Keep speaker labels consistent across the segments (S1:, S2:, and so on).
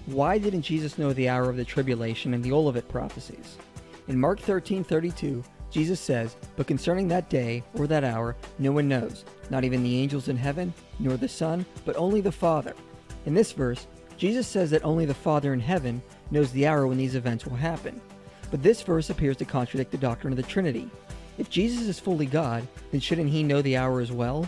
S1: Why didn't Jesus know the hour of the tribulation and the Olivet prophecies? In Mark 13:32, Jesus says, "But concerning that day or that hour, no one knows, not even the angels in heaven, nor the Son, but only the Father." In this verse, Jesus says that only the Father in heaven knows the hour when these events will happen. But this verse appears to contradict the doctrine of the Trinity. If Jesus is fully God, then shouldn't he know the hour as well?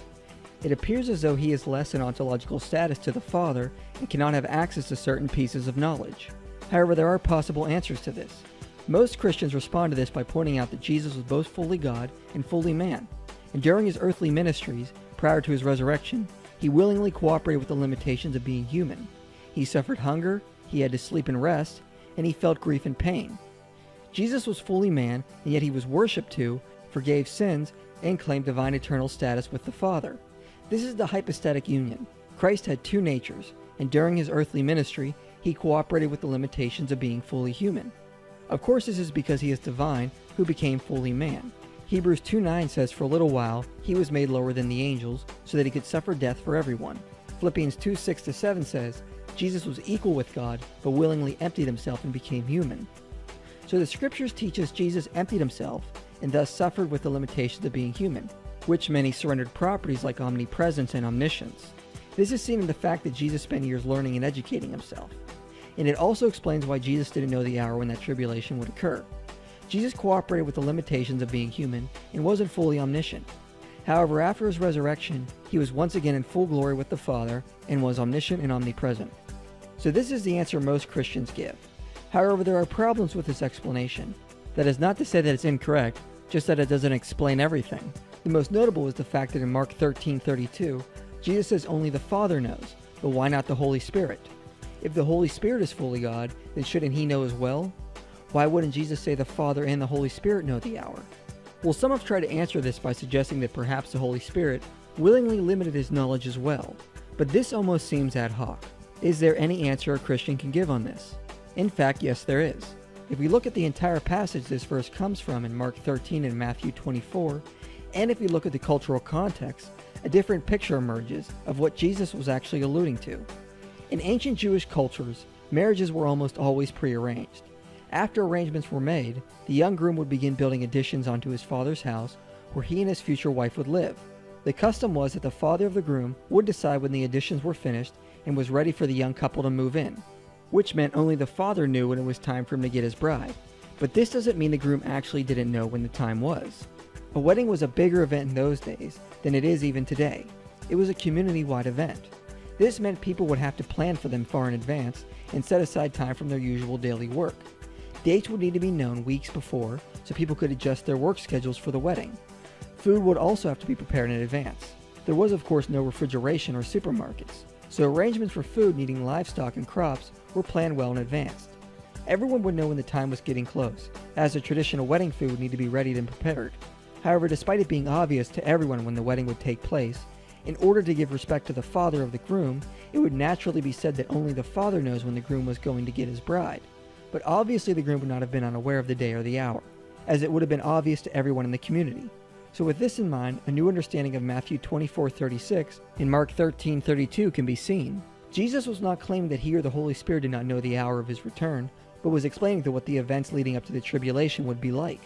S1: It appears as though he is less in ontological status to the Father and cannot have access to certain pieces of knowledge. However, there are possible answers to this. Most Christians respond to this by pointing out that Jesus was both fully God and fully man. And during his earthly ministries, prior to his resurrection, he willingly cooperated with the limitations of being human. He suffered hunger, he had to sleep and rest, and he felt grief and pain. Jesus was fully man, and yet he was worshipped too, forgave sins, and claimed divine eternal status with the Father. This is the hypostatic union. Christ had two natures, and during his earthly ministry, he cooperated with the limitations of being fully human. Of course, this is because he is divine, who became fully man. Hebrews 2:9 says, "For a little while, he was made lower than the angels, so that he could suffer death for everyone." Philippians 2:6-7 says, "Jesus was equal with God, but willingly emptied himself and became human." So the scriptures teach us Jesus emptied himself, and thus suffered with the limitations of being human, which meant he surrendered properties like omnipresence and omniscience. This is seen in the fact that Jesus spent years learning and educating himself. And it also explains why Jesus didn't know the hour when that tribulation would occur. Jesus cooperated with the limitations of being human and wasn't fully omniscient. However, after his resurrection, he was once again in full glory with the Father and was omniscient and omnipresent. So this is the answer most Christians give. However, there are problems with this explanation. That is not to say that it's incorrect, just that it doesn't explain everything. The most notable is the fact that in Mark 13:32, Jesus says only the Father knows, but why not the Holy Spirit? If the Holy Spirit is fully God, then shouldn't he know as well? Why wouldn't Jesus say the Father and the Holy Spirit know the hour? Well, some have tried to answer this by suggesting that perhaps the Holy Spirit willingly limited his knowledge as well, but this almost seems ad hoc. Is there any answer a Christian can give on this? In fact, yes, there is. If we look at the entire passage this verse comes from in Mark 13 and Matthew 24, and if we look at the cultural context, a different picture emerges of what Jesus was actually alluding to. In ancient Jewish cultures, marriages were almost always prearranged. After arrangements were made, the young groom would begin building additions onto his father's house where he and his future wife would live. The custom was that the father of the groom would decide when the additions were finished and was ready for the young couple to move in, which meant only the father knew when it was time for him to get his bride. But this doesn't mean the groom actually didn't know when the time was. A wedding was a bigger event in those days than it is even today. It was a community-wide event. This meant people would have to plan for them far in advance and set aside time from their usual daily work. Dates would need to be known weeks before so people could adjust their work schedules for the wedding. Food would also have to be prepared in advance. There was of course no refrigeration or supermarkets, so arrangements for food needing livestock and crops were planned well in advance. Everyone would know when the time was getting close, as the traditional wedding food would need to be readied and prepared. However, despite it being obvious to everyone when the wedding would take place, in order to give respect to the father of the groom, it would naturally be said that only the father knows when the groom was going to get his bride. But obviously the groom would not have been unaware of the day or the hour, as it would have been obvious to everyone in the community. So with this in mind, a new understanding of Matthew 24:36 and Mark 13:32 can be seen. Jesus was not claiming that he or the Holy Spirit did not know the hour of his return, but was explaining to what the events leading up to the tribulation would be like.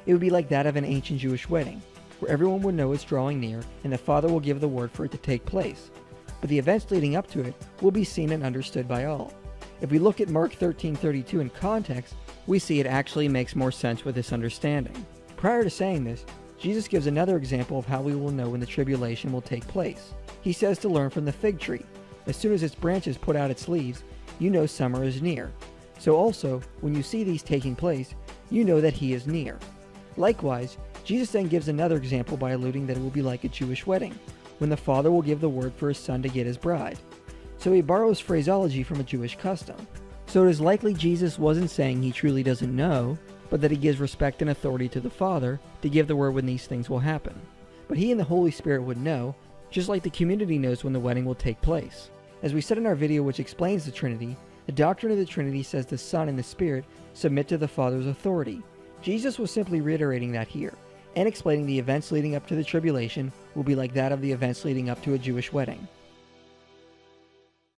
S1: It would be like that of an ancient Jewish wedding, where everyone would know it's drawing near and the Father will give the word for it to take place. But the events leading up to it will be seen and understood by all. If we look at Mark 13:32 in context, we see it actually makes more sense with this understanding. Prior to saying this, Jesus gives another example of how we will know when the tribulation will take place. He says to learn from the fig tree. As soon as its branches put out its leaves, you know summer is near. So also, when you see these taking place, you know that he is near. Likewise, Jesus then gives another example by alluding that it will be like a Jewish wedding, when the father will give the word for his son to get his bride. So he borrows phraseology from a Jewish custom. So it is likely Jesus wasn't saying he truly doesn't know, but that he gives respect and authority to the Father to give the word when these things will happen. But he and the Holy Spirit would know, just like the community knows when the wedding will take place. As we said in our video which explains the Trinity, the doctrine of the Trinity says the Son and the Spirit submit to the Father's authority. Jesus was simply reiterating that here, and explaining the events leading up to the tribulation will be like that of the events leading up to a Jewish wedding.